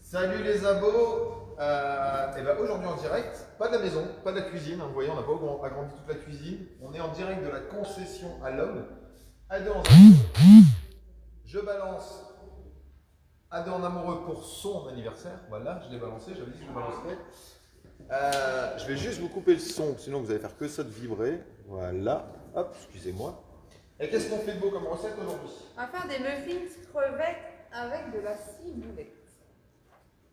Salut les abos. Et ben aujourd'hui en direct, pas de la maison, pas de la cuisine, hein, vous voyez on n'a pas agrandi toute la cuisine, on est en direct de la concession à l'homme, Adé en amoureux. Je balance Adé en amoureux pour son anniversaire, voilà, je l'ai balancé, j'avais dit que je le balancerais. Je vais juste vous couper le son, sinon vous allez faire que ça de vibrer, voilà, hop, excusez-moi. Et qu'est-ce qu'on fait de beau comme recette aujourd'hui? On va faire des muffins crevettes avec de la ciboulette.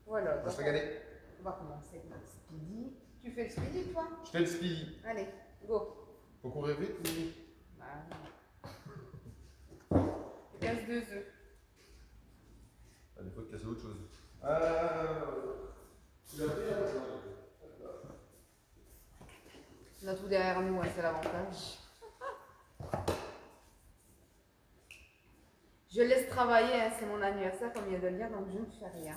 Voilà. On va se régaler. On va commencer avec le speedy. Tu fais le speedy toi? Je fais le speedy. Allez, go. Faut courir vite ou... Tu casses 2 œufs. À défaut de casser autre chose. On a tout derrière nous, hein, c'est l'avantage. Je laisse travailler, hein, c'est mon anniversaire comme il vient de le dire, donc je ne fais rien.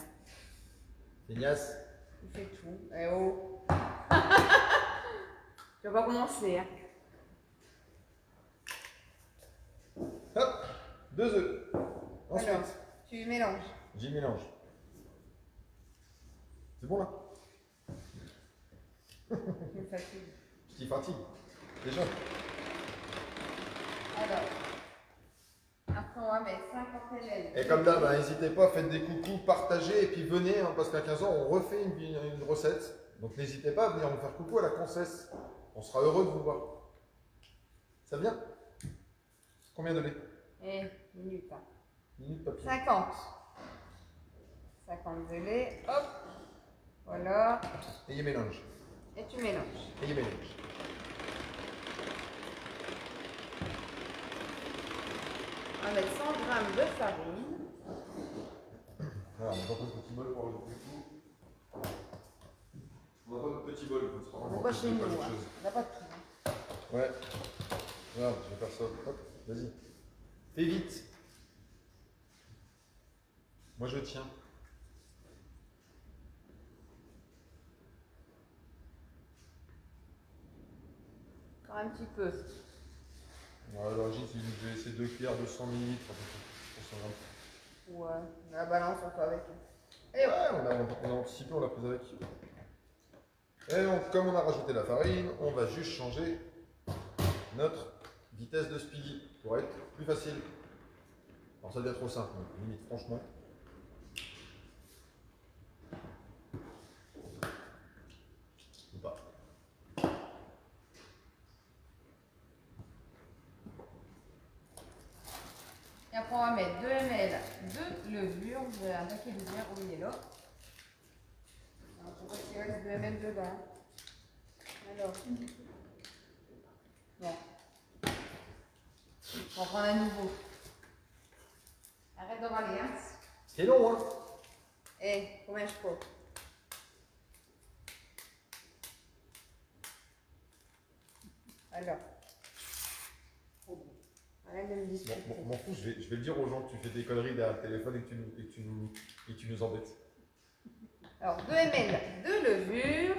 Feignasse. Il fait tout. Eh oh. Je vais pas commencer. Hein. Hop, 2 œufs. Ensuite, Alors, tu mélanges. j'y mélange. C'est bon là? Tu me fatigues. Je t'y fatigue. Déjà. Alors, après on va mettre 50 ml. Et comme d'hab, n'hésitez pas, faites des coucous, partagez et puis venez, hein, parce qu'à 15 ans, on refait une recette. Donc n'hésitez pas à venir nous faire coucou à la concesse. On sera heureux de vous voir. Ça vient? Combien de lait? Minute. Hein. Minute papier. 50. 50 de lait. Hop. Voilà. Ayez mélange. Et tu mélanges. Ayez mélange. On va mettre 100 g de farine. Voilà, on n'a pas de petit bol pour le coup. On n'a pas de petit bol. On n'est pas chez nous. Hein. On n'a pas de tout. Hein. Ouais. Regarde, je vais faire ça. Hop, vas-y. Fais vite. Moi je tiens. Encore un petit peu. À l'origine, je vais laisser 2 cuillères de 100 ml pour 100 grammes. Ouais, la balance on fait avec. Et ouais, on a anticipé, on l'a prise avec. Et donc, comme on a rajouté la farine, on va juste changer notre vitesse de speedy pour être plus facile. Alors ça devient trop simple, limite franchement. Ou pas. Et après on va mettre 2 ml de levure. J'ai un paquet de levure, oui, il est là. Alors pourquoi il reste 2 ml dedans? Alors. Bon. On va prendre à nouveau. Arrête de râler, hein. C'est long, hein? Combien je peux? Alors. Arrête de me discuter. Bon, m'en fous, je vais le dire aux gens que tu fais des conneries derrière le téléphone et que tu nous embêtes. Alors, 2 ml de levure.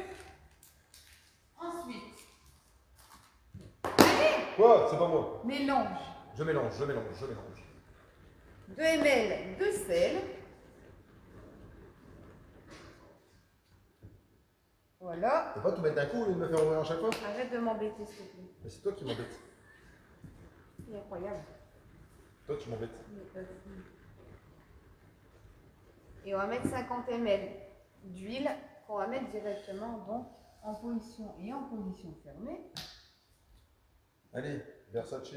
Ensuite. Allez! Quoi? C'est pas moi. Mélange. Je mélange. 2 ml de sel. Voilà. Tu peux pas tout mettre d'un coup et me faire ouvrir à chaque fois? Arrête de m'embêter, s'il te plaît. Mais c'est toi qui m'embêtes. C'est incroyable. Toi, tu m'embêtes. Et on va mettre 50 ml d'huile qu'on va mettre directement donc en position et en position fermée. Allez, Versace.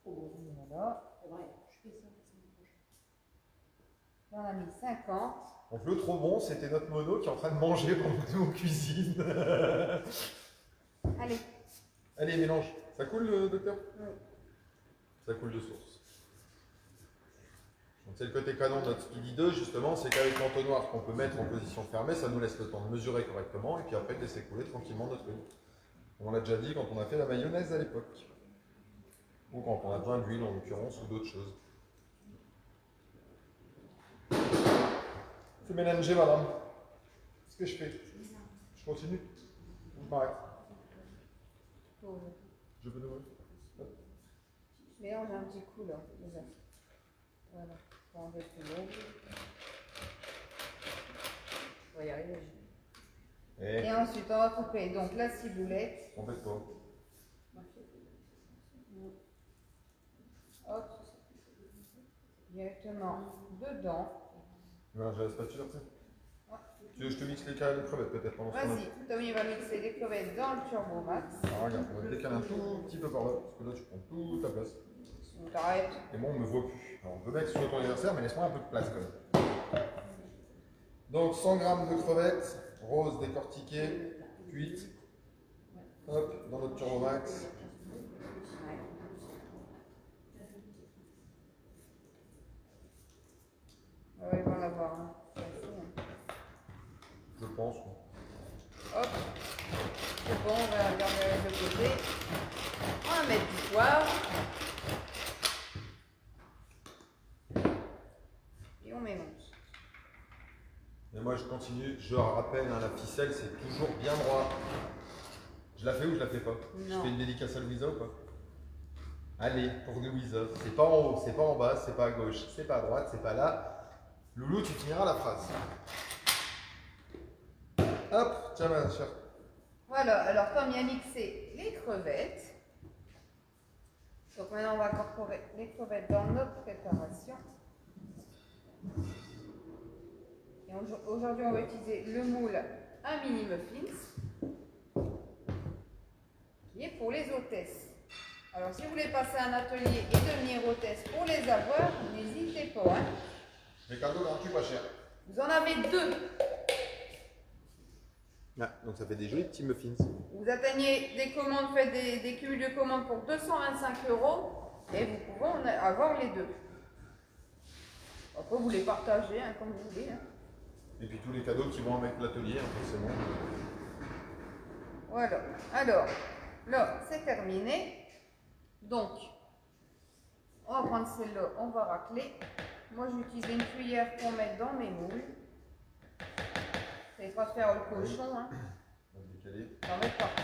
Voilà. Là, on a mis 50. Donc le trop bon, c'était notre mono qui est en train de manger pendant que nous on cuisine. Allez. Allez, mélange. Ça coule, docteur? Oui. Ça coule de source. Donc c'est le côté canon de notre Speedy 2, justement, c'est qu'avec l'entonnoir qu'on peut mettre en position fermée, ça nous laisse le temps de mesurer correctement et puis après de laisser couler tranquillement notre huile. On l'a déjà dit quand on a fait la mayonnaise à l'époque. Ou quand on a besoin d'huile en l'occurrence ou d'autres choses. Je vais mélanger, madame. Qu'est-ce que je fais? Je continue? Ou je m'arrête? Je peux nouveau. Mélange un petit coup là, déjà. Voilà. On va enlever tout l'eau. ensuite, on va couper donc la ciboulette. T'embête pas. Hop. Directement dedans. Voilà, j'ai la spatule après. Ouais. Tu veux que je te mixe les crevettes peut-être pendant ce temps-là? Vas-y, Tommy va mixer les crevettes dans le Turbo Max. Alors regarde, on va décaler un tout petit peu par là, parce que là tu prends toute ta place. On t'arrête. Et moi on me voit plus. Alors on peut mettre sur ton anniversaire, mais laisse-moi un peu de place quand même. Donc 100 g de crevettes, roses décortiquées, cuites. Hop, dans notre Turbo Max. Ouais, ils vont l'avoir. Hein. Je pense. Hop. C'est bon, on va regarder de côté. On va mettre du poivre. Et on mélange. Et moi je continue, je rappelle, hein, la ficelle c'est toujours bien droit. Je la fais ou je la fais pas? Non. Je fais une dédicace à Louisa ou pas? Allez, pour Louisa. C'est pas en haut, c'est pas en bas, c'est pas à gauche, c'est pas à droite, c'est pas là. Loulou, tu finiras la phrase. Hop, tiens ma chère. Voilà, alors comme il y a mixé les crevettes, donc maintenant on va incorporer les crevettes dans notre préparation. Et aujourd'hui on va utiliser le moule à mini muffins, qui est pour les hôtesses. Alors si vous voulez passer un atelier et devenir hôtesse pour les avoir, n'hésitez pas. Hein. Les cadeaux gratuits pas cher. Vous en avez deux. Ah, donc ça fait des jolis petits muffins. Vous atteignez des commandes, faites des cumuls de commandes pour 225 € et vous pouvez en avoir les deux. Après vous les partagez hein, comme vous voulez. Hein. Et puis tous les cadeaux qui vont avec l'atelier, hein, forcément. Voilà. Alors, là, c'est terminé. Donc, on va prendre celle-là, on va racler. Moi, j'utilise une cuillère pour mettre dans mes moules. Ça ne va pas faire le cochon. Hein. On va décaler. On va mettre partout.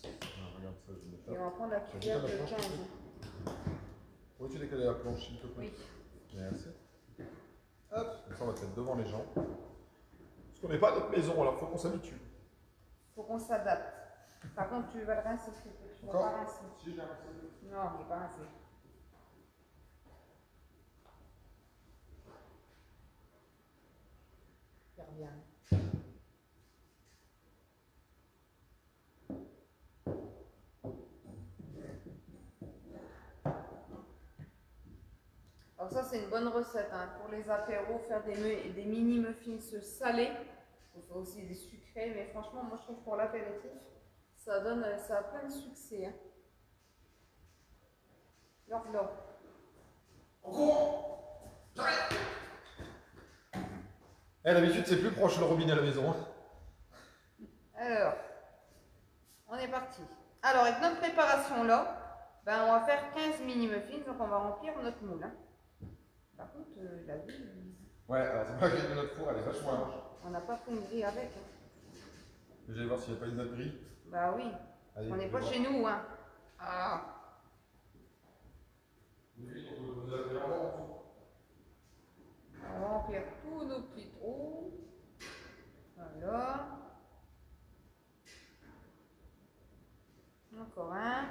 Ah, regarde ça, je vais Et on faire. va prendre la cuillère de 15. Oui, tu décales la planche, s'il te plaît. Oui. Merci. Hop, comme ça on va te mettre devant les gens. Parce qu'on n'est pas à notre maison, alors il faut qu'on s'habitue. Faut qu'on s'adapte. Par contre, tu vas le rincer, s'il te plaît. Tu vas pas rincer. Si, je l'ai rincé. Non, il n'est pas rincé. Faire bien. Alors ça, c'est une bonne recette hein, pour les apéros, faire des mini muffins salés. On fait aussi des sucrés, mais franchement, moi je trouve pour l'apéritif, ça a plein de succès. Hein. Alors là. En courant. J'arrête. Eh, d'habitude, c'est plus proche le robinet à la maison. Hein. Alors, on est parti. Alors, avec notre préparation là, ben, on va faire 15 mini muffins, donc on va remplir notre moule. Hein. Par contre, la vue, Ouais, alors c'est pas que notre four, elle est vachement large. on n'a pas fait une grille avec. Hein. Je vais voir s'il n'y a pas une autre grille. Bah oui, Allez, on n'est pas chez nous. Hein. Ah. On va remplir tous nos petits trous. Voilà. Encore un.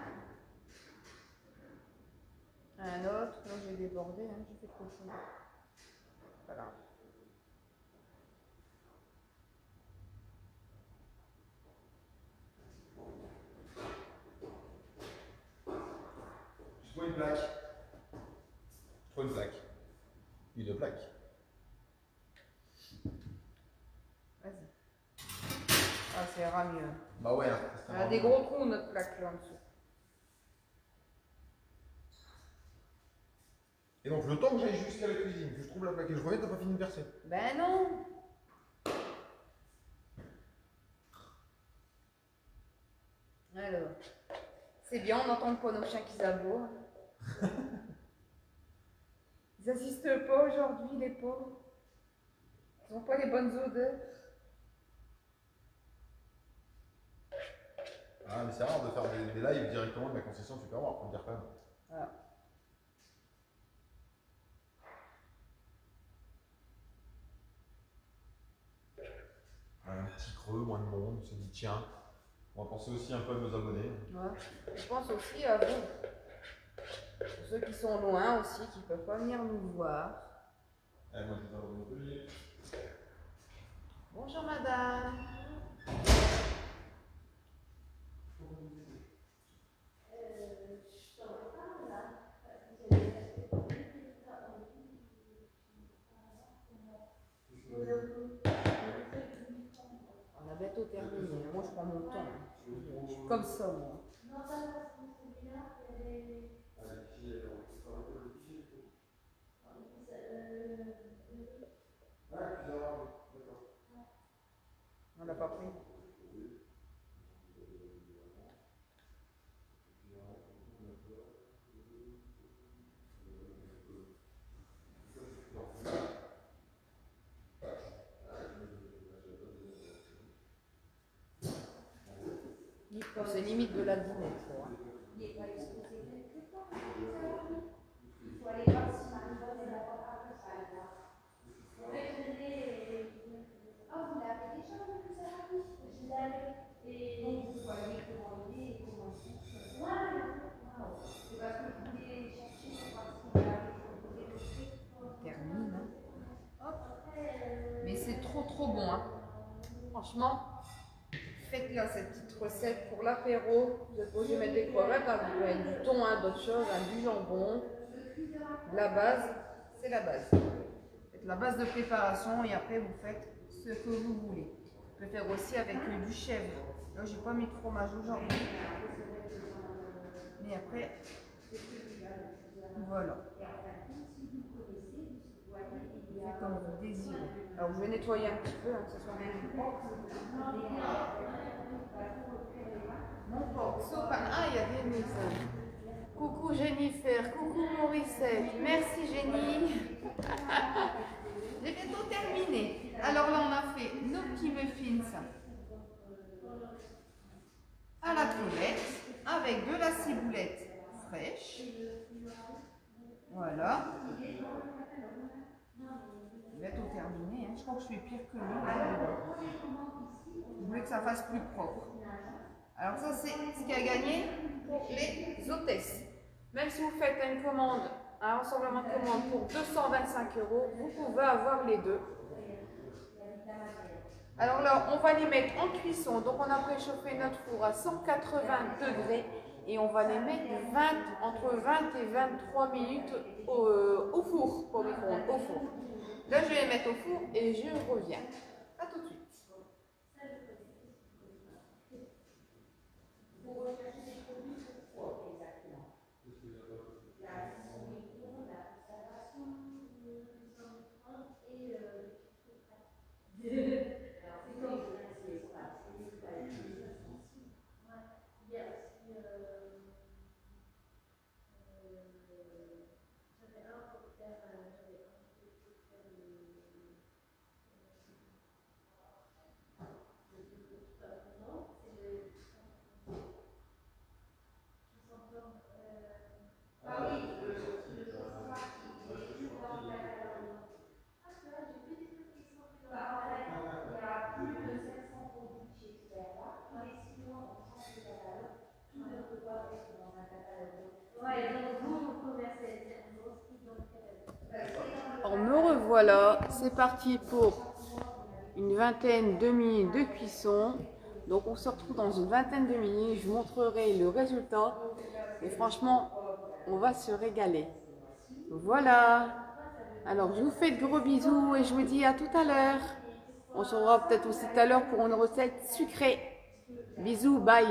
Un autre. Là, j'ai débordé. Hein. J'ai fait trop chaud. Voilà. Je trouve une plaque. Je trouve une plaque. Une plaque. Vas-y. Ah, ça ira mieux. Bah ouais, hein, Elle a des gros trous, notre plaque là en dessous. Et donc, le temps que j'aille jusqu'à la cuisine, que je trouve la plaque et que je revienne, t'as pas fini de percer. Ben non. Alors, c'est bien, on n'entend pas nos chiens qui aboient. Ils n'assistent pas aujourd'hui, les pauvres. Ils n'ont pas les bonnes odeurs. Ah, mais c'est rare de faire des lives directement de la concession Tupperware, faut le dire quand même. Voilà. creux, moins de monde. On s'est dit tiens, on va penser aussi un peu à nos abonnés. Ouais. Je pense aussi à vous. Pour ceux qui sont loin aussi, qui ne peuvent pas venir nous voir. Moi, je vais à Montpellier. Bonjour madame. On a bientôt terminé. Moi je prends mon temps. Je suis comme ça moi. On l'a pas pris. C'est limite de la dîner, je crois. Termine, hein. Hop. Mais c'est trop bon, hein. Franchement, faites-la cette petite recette pour l'apéro. Vous êtes obligé de mettre des crevettes, hein, vous pouvez mettre du thon, hein, d'autres choses, hein, du jambon. La base, c'est la base. Faites la base de préparation et après vous faites ce que vous voulez. Vous pouvez faire aussi avec du chèvre. Là, j'ai pas mis de fromage aujourd'hui. Mais après, voilà. Faites comme vous désirez. Alors, je vais nettoyer un petit peu, hein, que ce soit bien propre. Mon porc sopin. Ah, il y a des messages. Coucou Jennifer, coucou Morissette. Merci Jenny. J'ai bientôt terminé. Alors là, on a fait nos petits muffins à la crevette avec de la ciboulette fraîche. Voilà. Bientôt terminé. Hein. Je crois que je suis pire que lui. Je voulais que ça fasse plus propre. Alors ça, c'est ce qui a gagné pour les hôtesses. Même si vous faites une commande, un rassemblement de commandes pour 225 €, vous pouvez avoir les deux. Alors là, on va les mettre en cuisson. Donc on a préchauffé notre four à 180 degrés et on va les mettre entre 20 et 23 minutes au four, pas au micro-ondes, au four. Là, je vais les mettre au four et je reviens. A tout de suite. Alors me revoilà, c'est parti pour une vingtaine de minutes de cuisson. Donc on se retrouve dans une vingtaine de minutes, je vous montrerai le résultat. Et franchement, on va se régaler. Voilà. Alors je vous fais de gros bisous et je vous dis à tout à l'heure. On se revoit peut-être aussi tout à l'heure pour une recette sucrée. Bisous, bye.